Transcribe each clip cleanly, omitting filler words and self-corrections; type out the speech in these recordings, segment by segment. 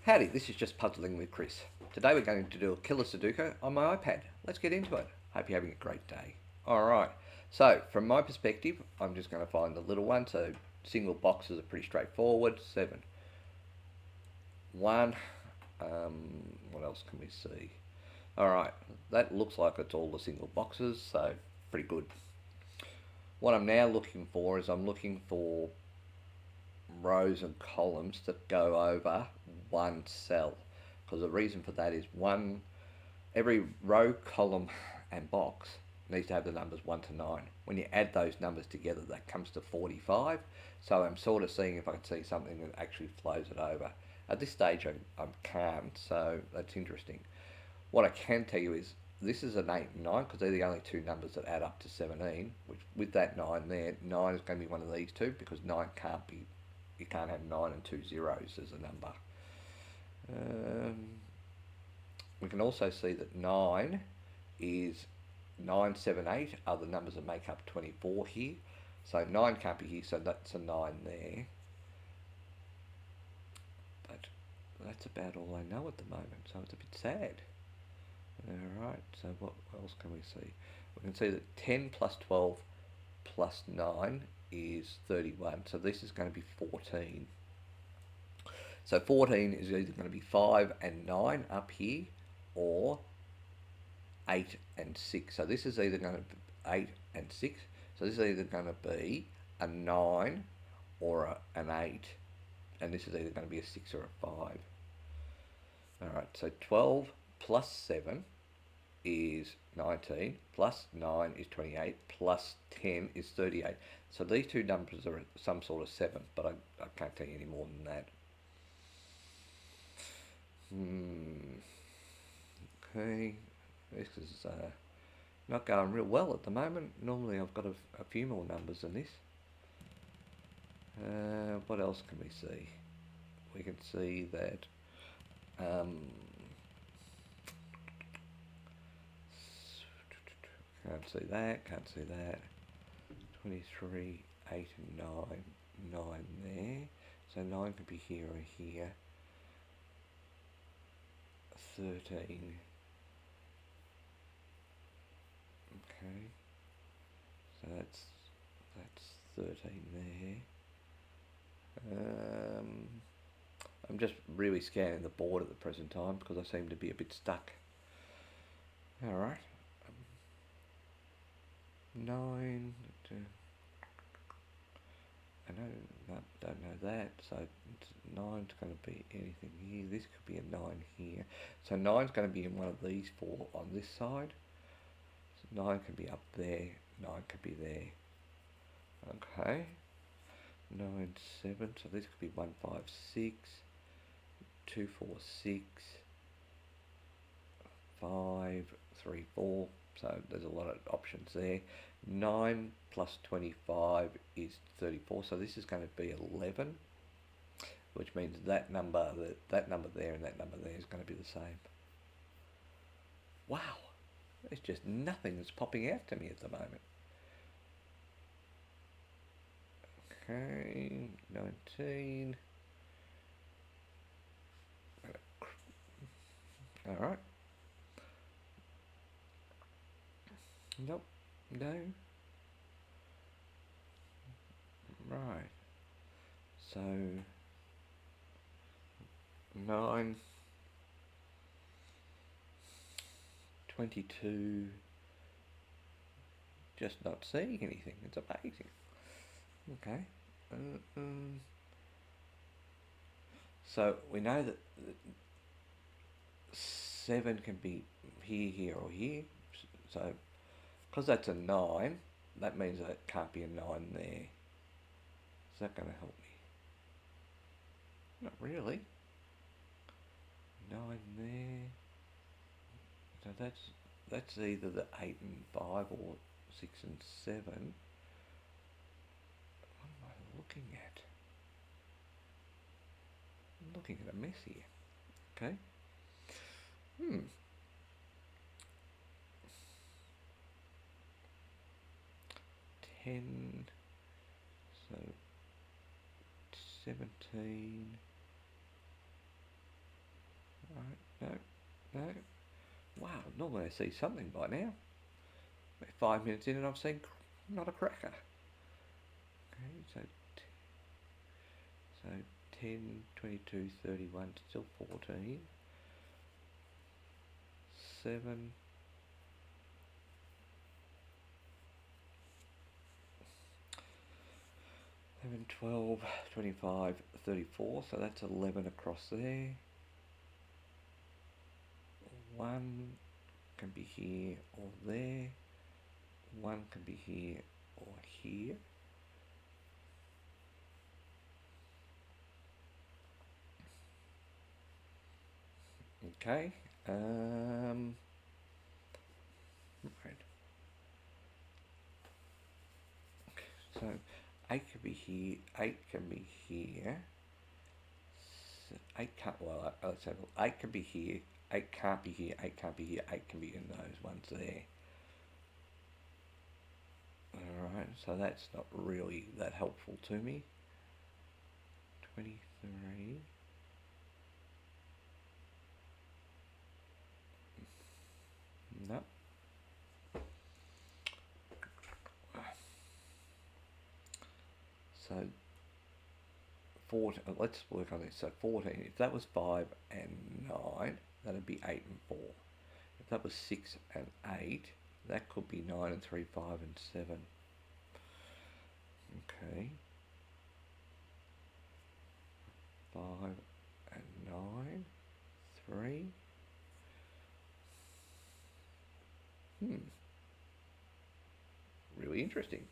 Howdy, this is just Puzzling with Chris. Today we're going to do a Killer Sudoku on my iPad. Let's get into it. Hope you're having a great day. Alright, so from my perspective, I'm just going to find the little one. So single boxes are pretty straightforward. 7, 1. What else can we see? Alright, that looks like it's all the single boxes, so pretty good. What I'm now looking for is I'm looking for rows and columns that go over one cell, because the reason for that is every row, column and box needs to have the numbers 1 to 9. When you add those numbers together, that comes to 45. So I'm sort of seeing if I can see something that actually flows it over. At this stage I can't, so that's interesting. What I can tell you is this is an 8 and 9, because they're the only two numbers that add up to 17, which with that 9 there, 9 is going to be one of these two, because 9 can't be, you can't have 9 and 2 zeros as a number. We can also see that 9 is 9, 7, 8 are the numbers that make up 24 here. So 9 can't be here, so that's a 9 there. But that's about all I know at the moment, so it's a bit sad. Alright, so what else can we see? We can see that 10 plus 12 plus 9 is 31, so this is going to be 14. So 14 is either going to be 5 and 9 up here, or 8 and 6. So this is either going to be 8 and 6. So this is either going to be a 9 or an 8. And this is either going to be a 6 or a 5. Alright, so 12 plus 7 is 19, plus 9 is 28, plus 10 is 38. So these two numbers are some sort of 7, but I can't tell you any more than that. Okay, this is not going real well at the moment. Normally I've got a few more numbers than this. What else can we see? We can see that can't see that, can't see that. 23, 8 and 9, 9 there. So 9 could be here or here. 13. Okay. So that's 13 there. I'm just really scanning the board at the present time because I seem to be a bit stuck. Alright. 9. I don't know that, so 9's going to be anything here. This could be a 9 here. So 9's going to be in one of these four on this side. So 9 can be up there, 9 could be there. Okay. 9, 7, so this could be 1, 5, 6, 2, 4, 6, 5, 3, 4. So there's a lot of options there. 9 plus 25 is 34, so this is going to be 11, which means that number there and that number there is going to be the same. Wow, there's just nothing that's popping out to me at the moment. Okay, 19. Alright. Nope, no. Right. So 9, 22, just not seeing anything. It's amazing. Okay. So we know that 7 can be here, here or here. So because that's a 9, that means that it can't be a 9 there. Is that going to help me? Not really. 9 there. So that's either the 8 and 5 or 6 and 7. What am I looking at? I'm looking at a mess here. Okay. 10, so 17, No, no. Wow, normally I see something by now. 5 minutes in and I've seen not a cracker. Okay, so 10, 22, 31, still 14. 7, 11, 12, 25, 34, so that's 11 across there. 1 can be here or there. 1 can be here or here. Okay. Right. So 8 can be here, 8 can be here. 8 can't, well, let's have a look. 8 can be here, 8 can't be here, 8 can't be here, 8 can be in those ones there. Alright, so that's not really that helpful to me. 23. No. So 14, let's work on this. So 14, if that was 5 and 9, that'd be 8 and 4. If that was 6 and 8, that could be 9 and 3, 5 and 7. Okay. 5 and 9, 3. Really interesting.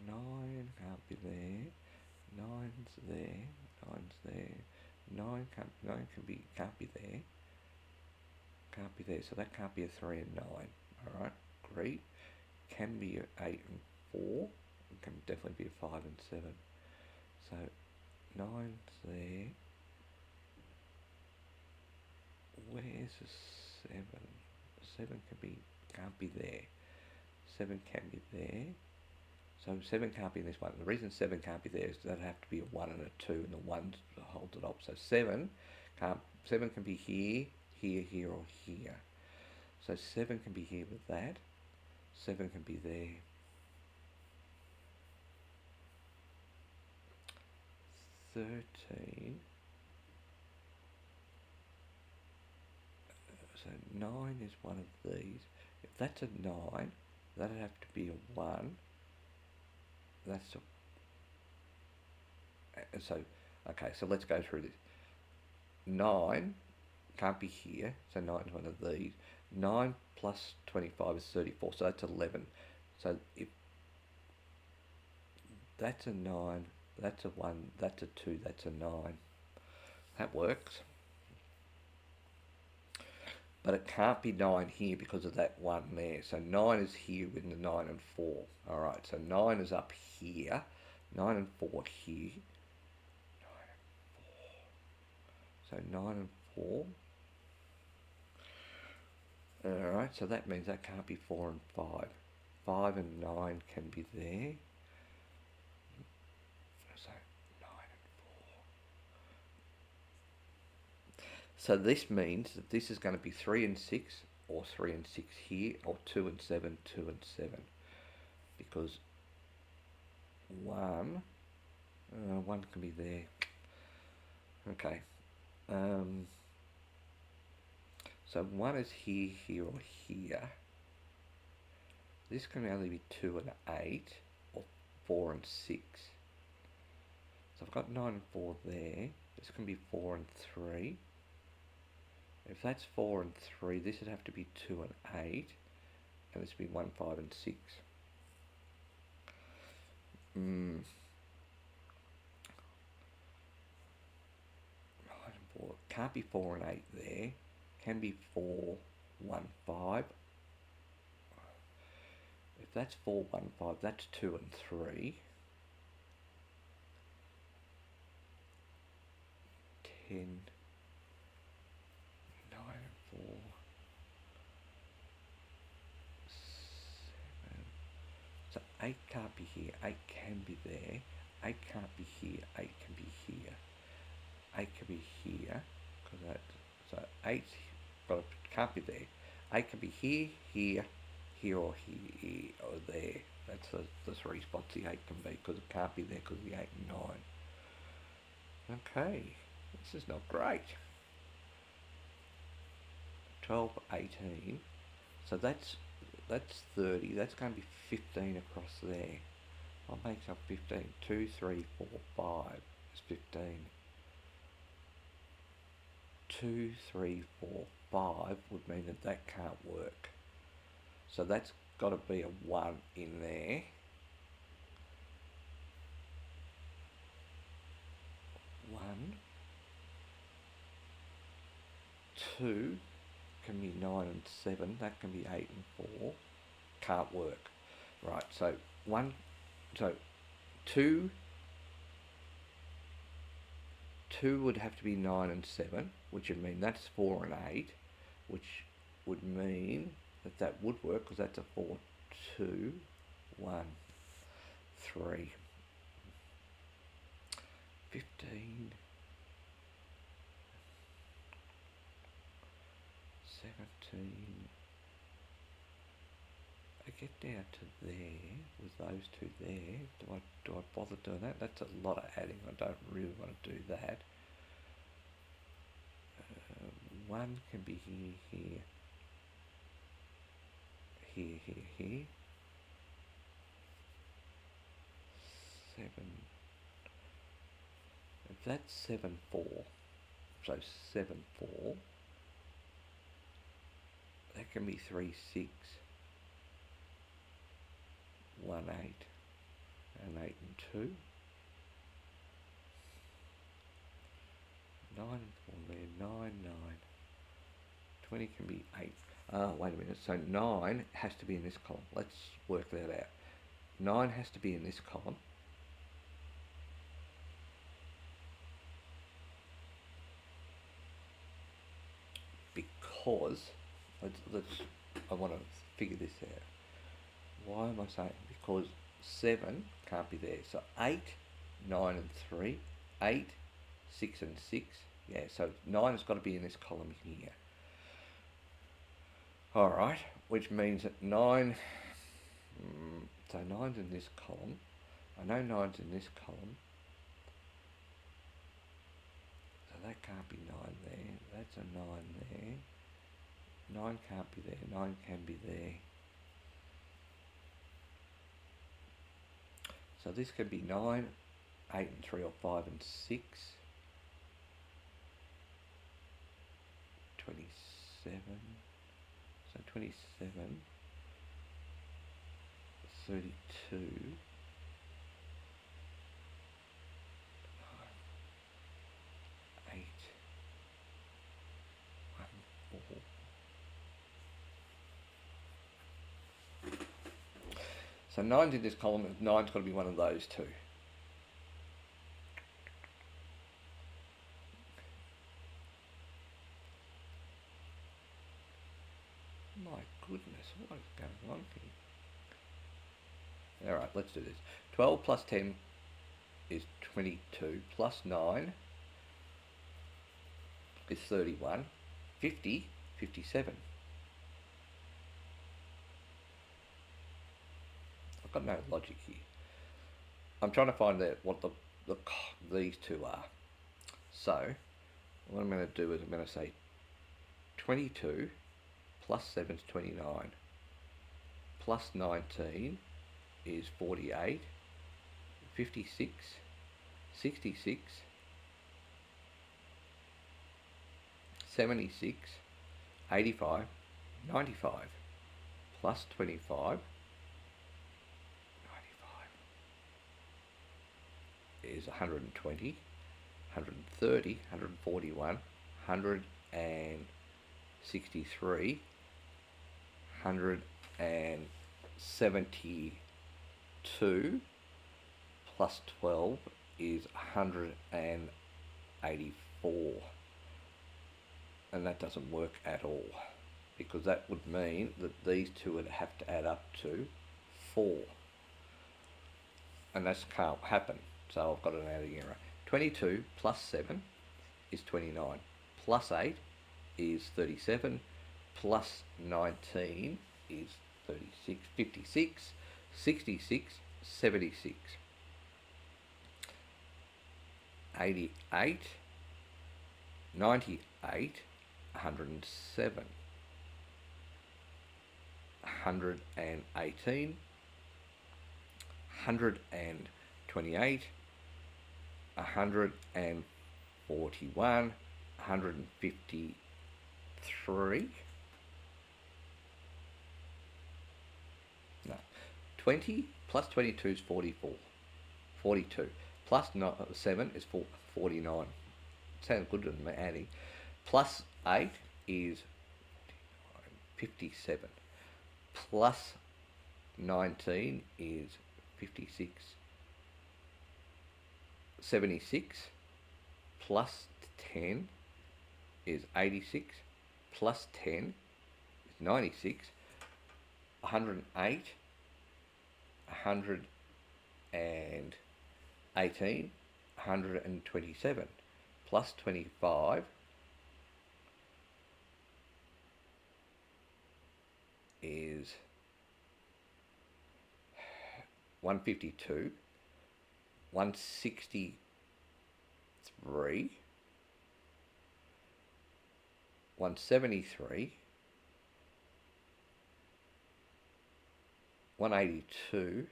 9 can't be there. 9's there. 9's there. 9 can't be there. Can't be there. So that can't be a 3 and 9. Alright, great. Can be a 8 and 4. It can definitely be a 5 and 7. So 9's there. Where's a 7? 7 can't be there. 7 can be there. So 7 can't be in this one. The reason 7 can't be there is that'd have to be a 1 and a 2, and the 1 holds it up. So 7 can be here, here, here, or here. So 7 can be here with that. 7 can be there. 13. So 9 is one of these. If that's a 9, that'd have to be a 1. That's a, so okay, so let's go through this. 9 can't be here, so 9 is one of these. 9 plus 25 is 34, so that's 11. So if that's a 9, that's a 1, that's a 2, that's a 9. That works. But it can't be 9 here because of that 1 there. So 9 is here with the 9 and 4. Alright, so 9 is up here. 9 and 4 here. 9 and 4. So 9 and 4. Alright, so that means that can't be 4 and 5. 5 and 9 can be there. So 9 and 4. So this means that this is going to be 3 and 6, or 3 and 6 here, or 2 and 7, 2 and 7. Because 1 can be there. Okay. So 1 is here, here, or here. This can only be 2 and 8, or 4 and 6. So I've got 9 and 4 there. This can be 4 and 3. If that's 4 and 3, this would have to be 2 and 8. And this would be 1, 5 and 6. 9 and 4. Can't be 4 and 8 there. Can be 4, 1, 5. If that's 4, 1, 5, that's 2 and 3. 10, 9 and 4. 7. So 8 can't be here. 8 can be there. 8 can't be here. 8 can be here. 8 can be here, because that, so 8 can't be there. 8 can be here, here, here, or here, or there. That's the three spots the 8 can be, because it can't be there because of the 8 and 9. Okay, this is not great. 12, 18. So that's 30. That's going to be 15 across there. What makes up 15? 2, 3, 4, 5 is 15. 2, 3, 4, 5 would mean that that can't work. So that's got to be a 1 in there. 1. 2 can be 9 and 7. That can be 8 and 4. Can't work. Right, so 2 would have to be 9 and 7, which would mean that's 4 and 8, which would mean that would work, because that's a 4, 2, 1, 3, 15, 17. I get down to there with those two there. Do I bother doing that? That's a lot of adding. I don't really want to do that. 1 can be here, here, here, here. 7. If that's 7, 4. So 7, 4. That can be 3, 6. 1, 8. And 8 and 2. 9 and 4 there. 9, 9. 20 can be 8. Wait a minute. So 9 has to be in this column. Let's work that out. 9 has to be in this column. Because, I want to figure this out. Why am I saying? Because 7 can't be there. So 8, 9 and 3. 8, 6 and 6. Yeah, so 9 has got to be in this column here. Alright, which means that 9, so 9's in this column. I know 9's in this column. So that can't be 9 there. That's a 9 there. 9 can't be there. 9 can be there. So this could be 9, 8 and 3, or 5 and 6. 27. So 27, 32, 8, 1, 4. So 9's in this column, and 9's got to be one of those two. My goodness, what is going on here? Alright, let's do this. 12 plus 10 is 22, plus 9 is 31, 50, 57. I've got no logic here. I'm trying to find out what these two are. So, what I'm going to do is I'm going to say 22 plus 7 is 29, plus 19 is 48, 56, 66, 76, 85, 95, plus 25, 95, is 120, 130, 141, 163, 172 plus 12 is 184, and that doesn't work at all, because that would mean that these two would have to add up to 4, and that can't happen. So I've got an adding error. 22 plus 7 is 29. Plus 8 is 37. Plus 19 is 36, 56, 66, 76, 88, 98, 107, 118, 128, 141, 153. No. 20 plus 22 is 44. 42. Plus 7 is 49. Sounds good to me adding. Plus 8 is 57. Plus 19 is 56. 76. Plus 10 is 86. Plus 10 is 96. 108. 118. 127. Plus 25 is 152, 163, 173, 182,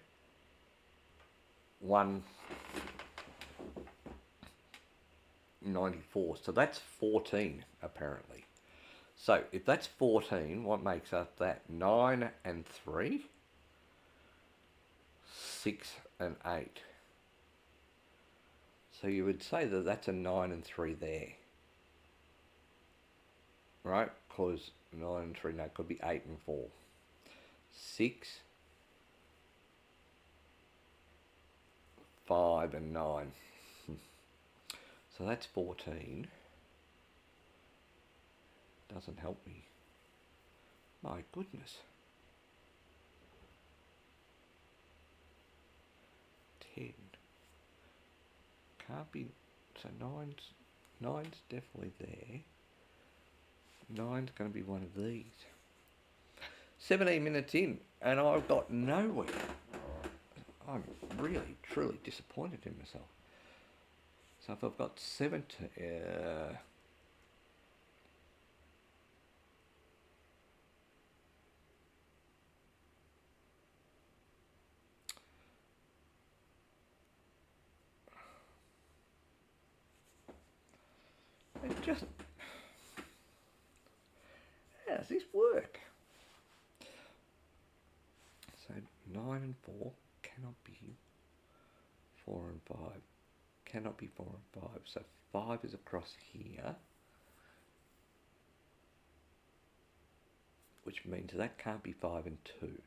194. So that's 14 apparently. So if that's 14, what makes up that? 9 and 3, 6 and 8. So you would say that that's a 9 and 3 there. Right? Because 9 and 3, no, it could be 8 and 4. 6, 5 and 9. So that's 14. Doesn't help me. My goodness. 10. Can't be. So nine's definitely there. 9's going to be one of these. 17 minutes in, and I've got nowhere. I'm really, truly disappointed in myself. So if I've got 17, it just, how does this work? So 9 and 4 cannot be 4 and 5. Cannot be 4 and 5. So 5 is across here, which means that can't be 5 and 2.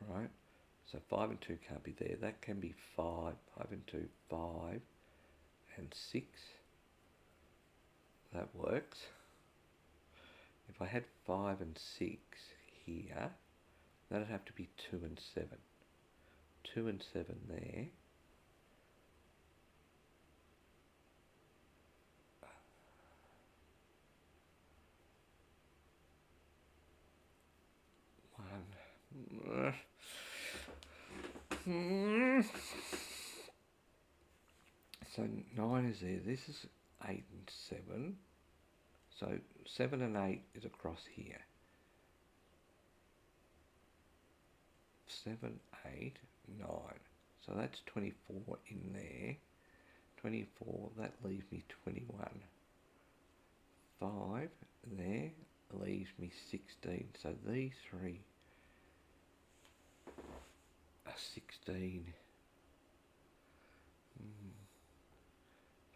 Right? So 5 and 2 can't be there. That can be 5, 5 and 2, 5 and 6. That works. If I had 5 and 6 here, that'd have to be 2 and 7. 2 and 7 there. So 9 is there. This is 8 and 7. So 7 and 8 is across here. 7, 8, 9. So that's 24 in there. 24, that leaves me 21. 5 there leaves me 16. So these three are 16.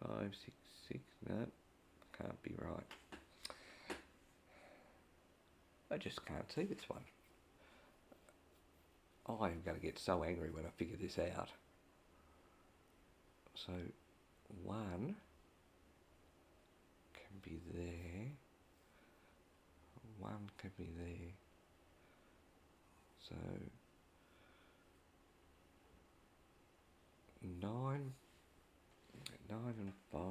5, 6, 6. No, can't be right. I just can't see this one. I am going to get so angry when I figure this out. So 1 can be there. 1 can be there. So 9 5,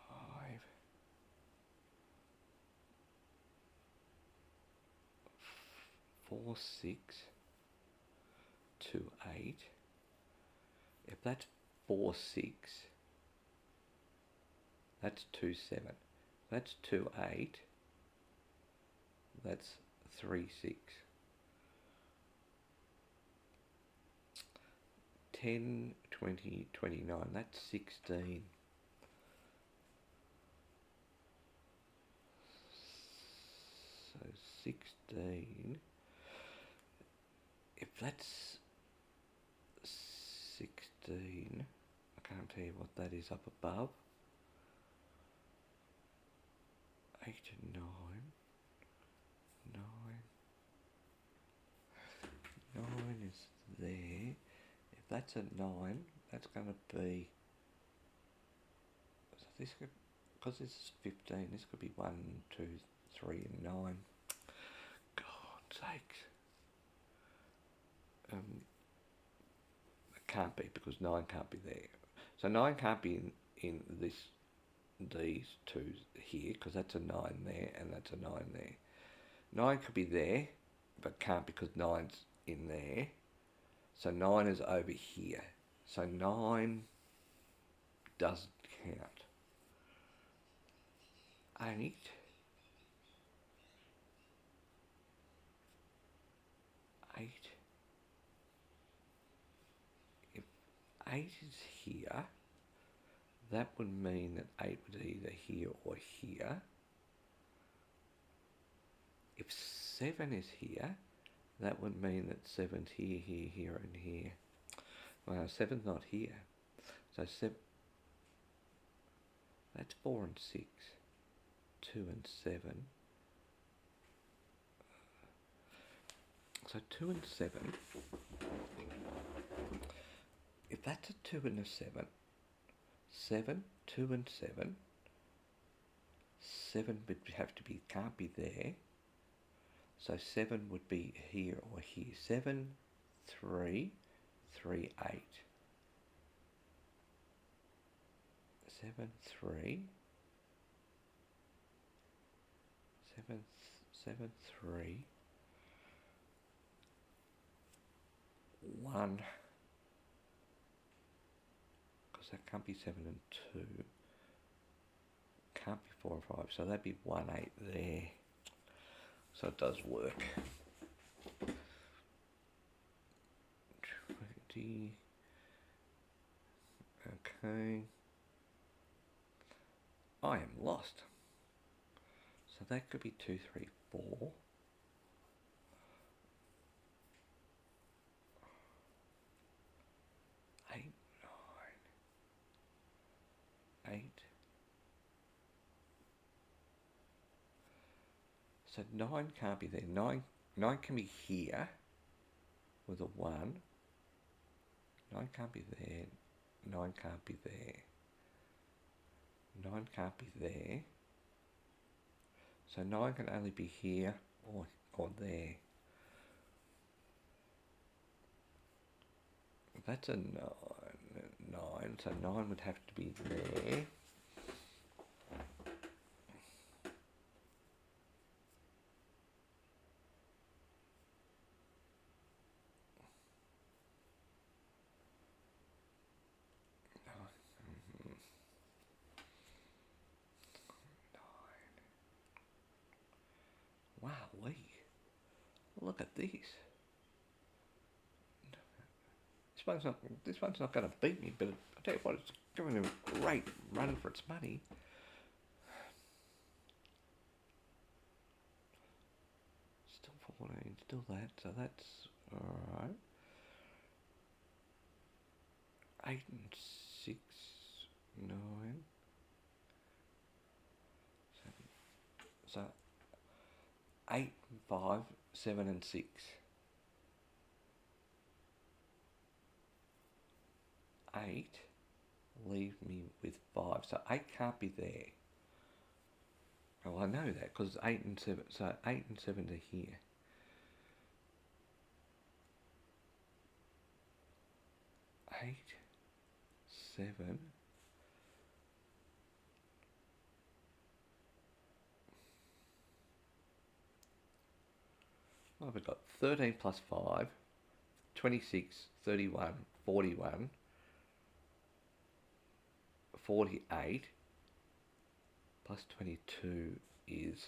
5, 4, 6, 2, 8. If that's 4, 6, that's 2, 7. That's 2, 8. That's 3, 6. 10, 20, 29. That's 16. So 16. If that's 16, I can't tell you what that is up above. 8 and 9. 9 is there. If that's a 9, that's going to be, so this could, because this is 15, this could be 1, 2, 3 and 9. God's sakes. It can't be, because 9 can't be there. So 9 can't be in these two here, because that's a 9 there and that's a 9 there. 9 could be there, but can't, because 9's in there. So 9 is over here. So 9 doesn't count. 8. 8. If 8 is here, that would mean that 8 was either here or here. If 7 is here, that would mean that 7's here, here, here, and here. Well, 7's not here. So 7, that's 4 and 6. 2 and 7. So 2 and 7. If that's a 2 and a 7, 7, 2 and 7. 7 would have to be, can't be there. So 7 would be here or here. 7, 3, 3, 8. 7, 3. 7, 7, 3. 1. Because that can't be 7 and 2. Can't be 4 and 5. So that'd be 1, 8 there. So it does work. 20. Okay. I am lost. So that could be 2, 3, 4. 8, 9. 8. So 9 can't be there. 9 can be here with a 1. 9 can't be there. 9 can't be there. 9 can't be there. So 9 can only be here or there. That's a 9. 9. So 9 would have to be there. Wowee. Look at this. This one's not going to beat me, but I'll tell you what, it's giving a great run for its money. Still 14, still that, so that's alright. 8 and 6, 9. So 8 and 5, 7 and 6. 8 leave me with 5. So 8 can't be there. Oh, I know that because 8 and 7. So 8 and 7 are here. 8. 7. Well, we've got 13 plus 5, 26, 31, 41, 48, plus 22 is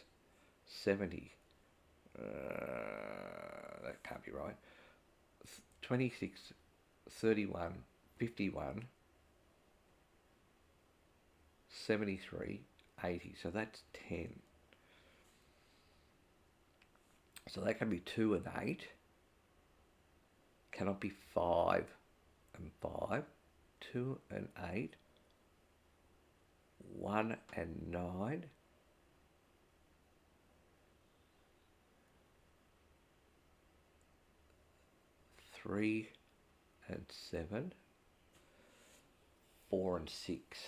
70. That can't be right. 26, 31, 51, 73, 80. So that's 10. So that can be 2 and 8. Cannot be 5 and 5. 2 and 8. 1 and 9. 3 and 7. 4 and 6.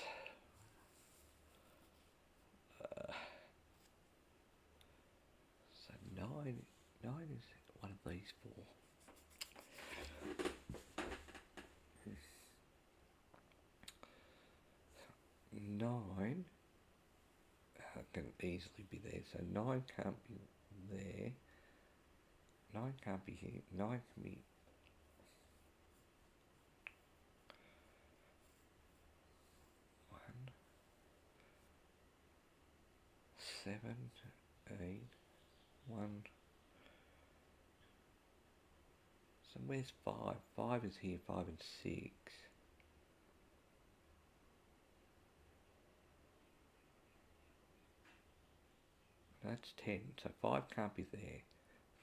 So 9 is one of these 4. 9 can easily be there, so 9 can't be there. 9 can't be here. 9 can be 1, 7, 8, 1. So where's 5? 5 is here, 5 and 6. That's 10, so 5 can't be there.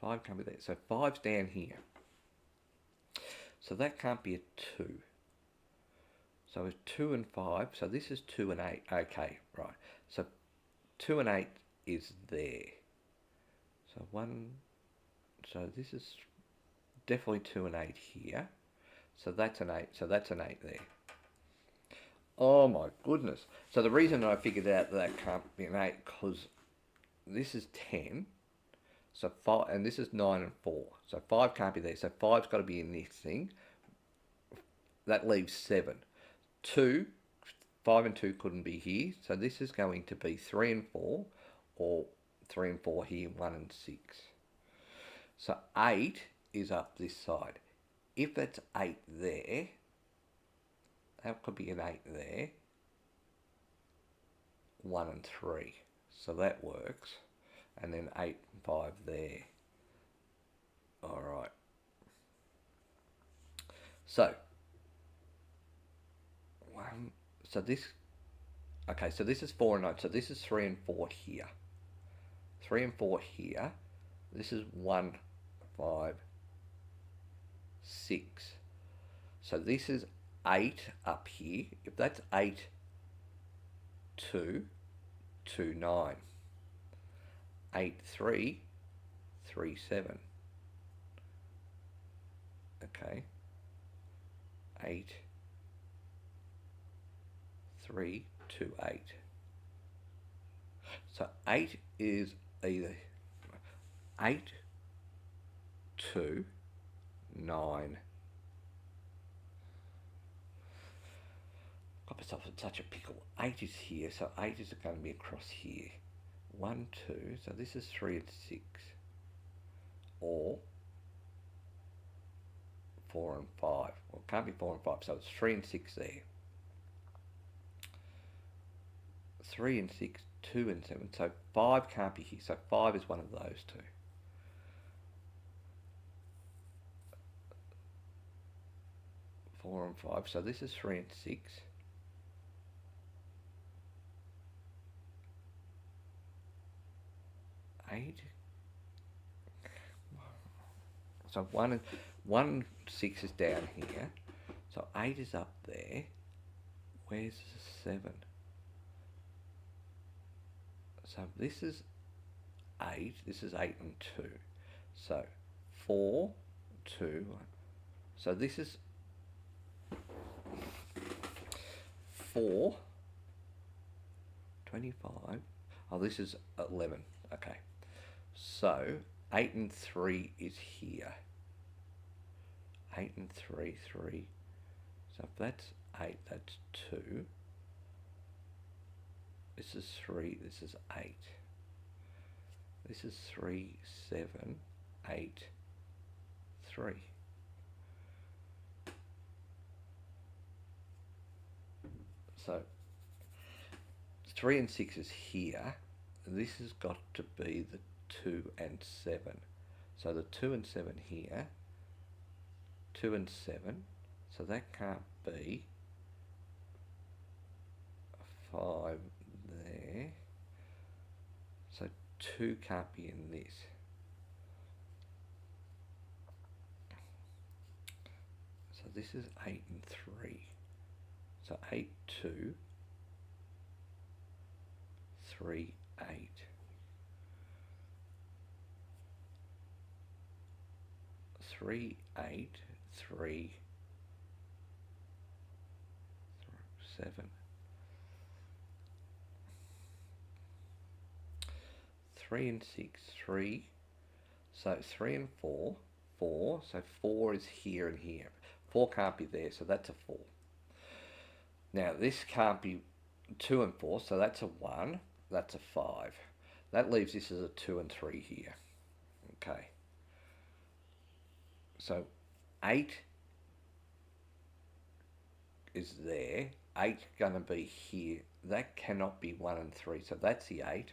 5 can't be there, so 5's down here. So that can't be a 2. So it's 2 and 5, so this is 2 and 8. Okay, right. So 2 and 8 is there. So 1, so this is definitely 2 and 8 here. So that's an 8, so that's an 8 there. Oh my goodness. So the reason I figured out that can't be an 8, because this is 10, so 5, and this is 9 and 4. So 5 can't be there. So 5's got to be in this thing. That leaves 7. 2, 5 and 2 couldn't be here. So this is going to be 3 and 4, or 3 and 4 here, 1 and 6. So 8 is up this side. If that's 8 there, that could be an 8 there. 1 and 3. So that works. And then 8 and 5 there. Alright. So, so this, okay, so this is 4 and 9. So this is 3 and 4 here. 3 and 4 here. This is 1, 5, 6. So this is 8 up here. If that's 8, 2, 2, 9. 8, 3, 3, 7. Okay. 8, 3, 2, 8. So 8 is either 8, 2, 9. Got myself in such a pickle. 8 is here, so 8 is going to be across here. 1, 2, so this is 3 and 6. Or 4 and 5. Well, it can't be 4 and 5, so it's 3 and 6 there. 3 and 6, 2 and 7. So 5 can't be here, so 5 is one of those two. Four and 5, so this is 3 and 6. 8. So 1 and 6 is down here. So 8 is up there. Where's 7? So this is 8. This is 8 and 2. So 4, 2. So this is 4, 25. Oh, this is 11. Okay. So 8 and 3 is here. 8 and 3, 3. So if that's 8, that's 2. This is 3, this is 8. This is 3, 7, 8, 3. So 3 and 6 is here. This has got to be the 2 and 7. So the 2 and 7 here, 2 and 7, so that can't be 5 there. So 2 can't be in this. So this is 8 and 3. So 8, 2, 3, 8. Three, 8, 3, 7. 3 and 6, 3. So 3 and 4, 4. So 4 is here and here. 4 can't be there, so that's a 4. Now this can't be 2 and 4, so that's a 1. That's a 5. That leaves this as a 2 and 3 here. Okay. So 8 is there. 8 going to be here. That cannot be 1 and 3. So that's the 8,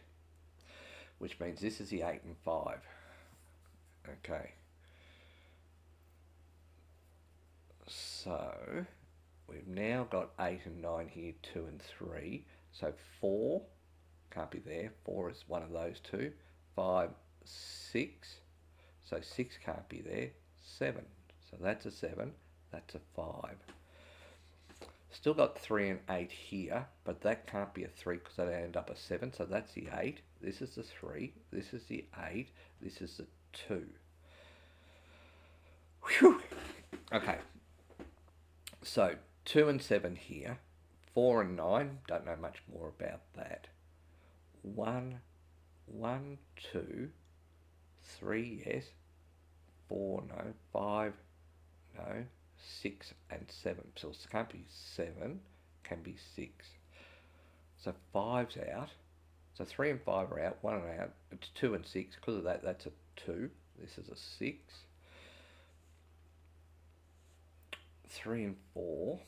which means this is the 8 and 5. Okay. So we've now got 8 and 9 here, 2 and 3. So 4 can't be there. 4 is one of those two. 5, 6. So 6 can't be there. 7. So that's a 7. That's a 5. Still got 3 and 8 here, but that can't be a 3 because that'll end up a 7. So that's the 8. This is the 3. This is the 8. This is the 2. Whew. Okay. So 2 and 7 here. 4 and 9. Don't know much more about that. 1, 1, 2, 3, yes. 4, no. 5, no. 6 and 7. So it can't be 7, can be 6. So 5's out. So 3 and 5 are out, 1 are out. It's 2 and 6. Because of that, that's a 2. This is a 6. 3 and 4.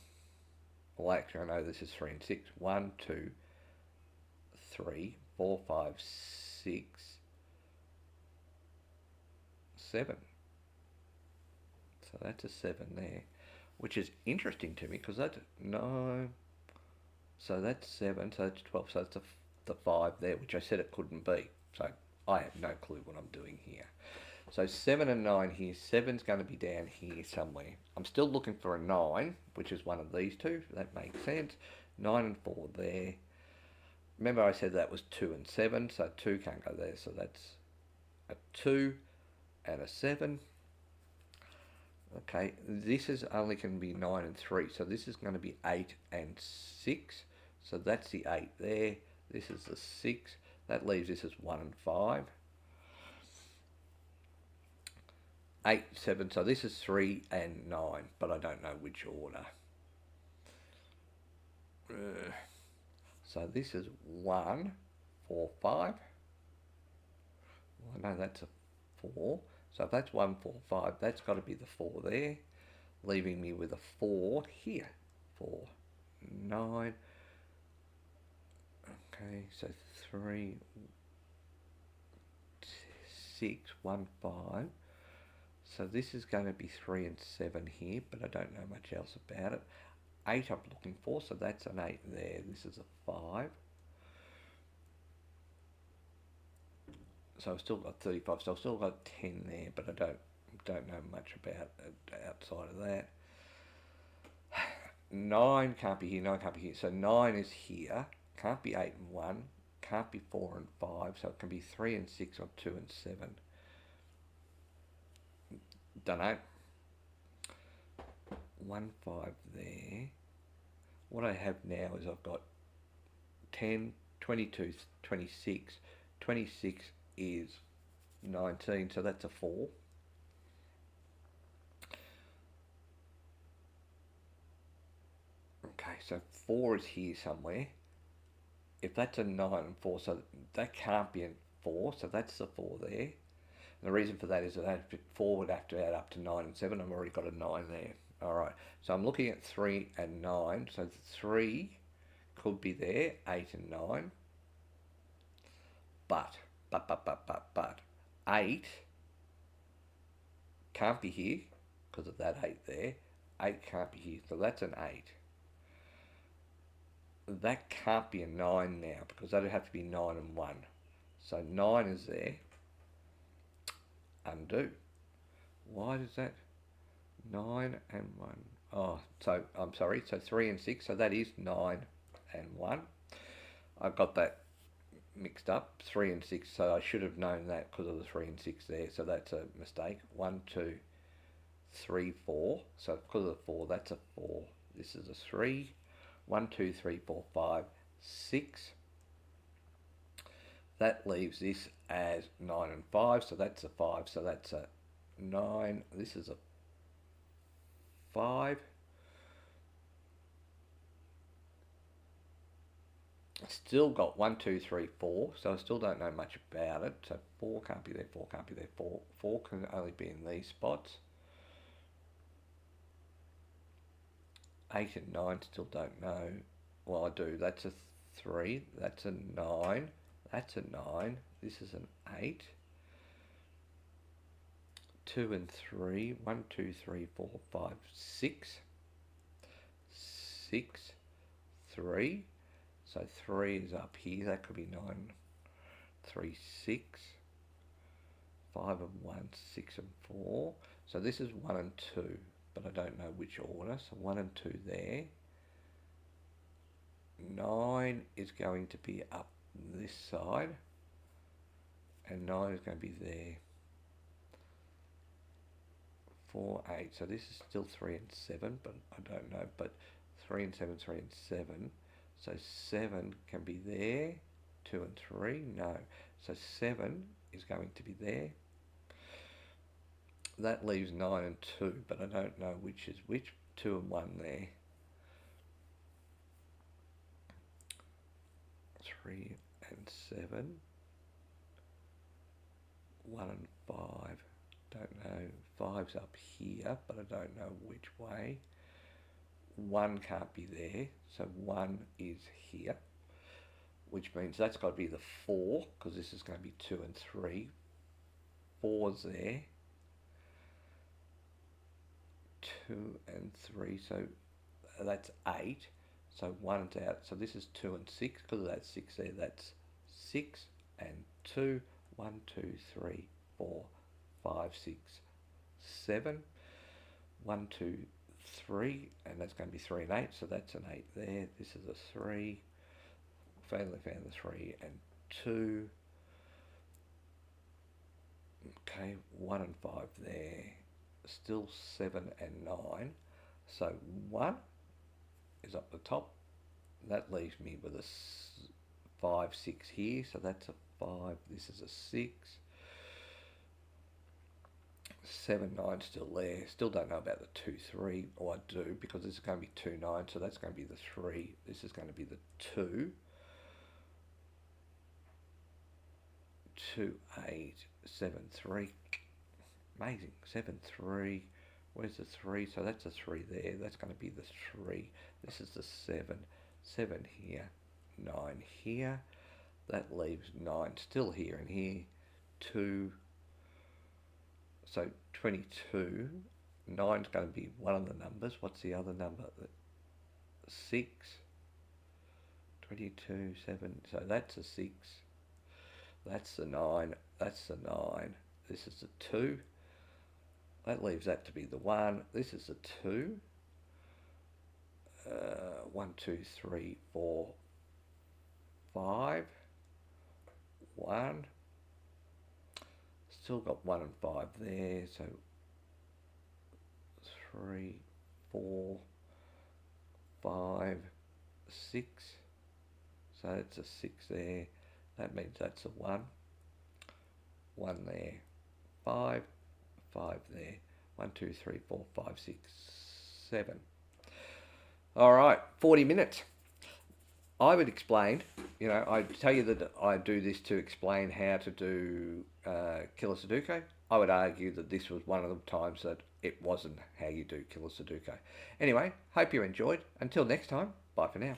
Well, actually, I know this is 3 and 6. 1, 2, 3, 4, 5, 6, 7. So that's a 7 there, which is interesting to me because that's, no, so that's 7, so that's 12, so that's the 5 there, which I said it couldn't be. So I have no clue what I'm doing here. So 7 and 9 here, 7's going to be down here somewhere. I'm still looking for a 9, which is one of these two, that makes sense. 9 and 4 there. Remember I said that was 2 and 7, so 2 can't go there, so that's a 2 and a 7. Okay, this is only going to be 9 and 3, so this is going to be 8 and 6. So that's the 8 there. This is the 6. That leaves this as 1 and 5. 8, 7, so this is 3 and 9, but I don't know which order. So this is 1, 4, 5. Well, I know that's a 4. So if that's 1, 4, 5, that's got to be the 4 there, leaving me with a 4 here. 4, 9. Okay, so 3, 6, 1, 5. So this is going to be 3 and 7 here, but I don't know much else about it. 8 I'm looking for, so that's an 8 there. This is a 5. So I've still got 35, so I've still got 10 there, but I don't know much about it outside of that. 9 can't be here, 9 can't be here. So 9 is here, can't be 8 and 1, can't be 4 and 5, so it can be 3 and 6 or 2 and 7. Don't know. 1, 5 there. What I have now is I've got 10, 22, 26. 26 is 19, so that's a 4. So 4 is here somewhere. If that's a 9 and 4, so that can't be a 4, so that's the 4 there. And the reason for that is that 4 would have to add up to 9 and 7. I've already got a 9 there. All right, so I'm looking at 3 and 9. So 3 could be there, 8 and 9. But 8 can't be here because of that 8 there. 8 can't be here, so that's an 8. That can't be a 9 now because that would have to be 9 and 1. So 9 is there. Undo. Why does that? 9 and 1. Oh, so I'm sorry. So 3 and 6. So that is 9 and 1. I got that mixed up. 3 and 6. So I should have known that because of the 3 and 6 there. So that's a mistake. 1, 2, 3, 4. So because of the 4, that's a 4. This is a 3. 1, 2, 3, 4, 5, 6. That leaves this as 9 and 5, so that's a 5, so that's a 9. This is a 5. Still got 1, 2, 3, 4, so I still don't know much about it. So 4 can't be there, 4 can't be there, 4 can only be in these spots. 8 and 9 still don't know. Well, I do. That's a 3, that's a 9, that's a 9, this is an 8. 2 and 3, 1, 2, 3, 4, 5, 6. 6, 3. So 3 is up here, that could be 9, 3, 6. 5 and 1, 6 and 4. So this is 1 and 2, but I don't know which order. So 1 and 2 there. 9 is going to be up this side, and 9 is going to be there. 4, 8. So this is still 3 and 7, but I don't know. But 3 and 7, 3 and 7. So 7 can be there. 2 and 3, no. So 7 is going to be there. That leaves 9 and 2, but I don't know which is which. 2 and 1 there. 3 and 7. 1 and 5. Don't know. 5's up here, but I don't know which way. 1 can't be there, so 1 is here, which means that's got to be the 4, because this is going to be 2 and 3. 4's there. 2 and 3, so that's 8. So 1's out, so this is 2 and 6, because of that 6 there, that's 6 and 2. 1, 2, 3, 4, 5, 6, 7. 1, 2, 3, and that's going to be 3 and 8, so that's an 8 there. This is a 3. Finally found the 3 and 2. Okay, 1 and 5 there. Still 7 and 9. So 1 is up the top. That leaves me with a 5, 6 here. So that's a 5. This is a 6. 7, 9 still there. Still don't know about the 2, 3. Or I do, because this is going to be 2, 9. So that's going to be the 3. This is going to be the 2. 2, 8, 7, 3. Amazing. 7, 3. Where's the 3? So that's a 3 there. That's going to be the 3. This is the 7. 7 here. 9 here. That leaves 9 still here and here. 2. So 22. 9's going to be one of the numbers. What's the other number? 6. 22, 7. So that's a 6. That's the 9. That's the 9. This is the 2. That leaves that to be the 1. This is the 2. 1, 2, 3, 4, 5. 1. Still got 1 and 5 there. So 3, 4, 5, 6. So that's a 6 there. That means that's a 1. 1 there. 5. 5 there. 1, 2, 3, 4, 5, 6, 7. All right, 40 minutes. I would explain, I tell you that I do this to explain how to do Killer Sudoku. I would argue that this was one of the times that it wasn't how you do Killer Sudoku. Anyway, hope you enjoyed. Until next time, bye for now.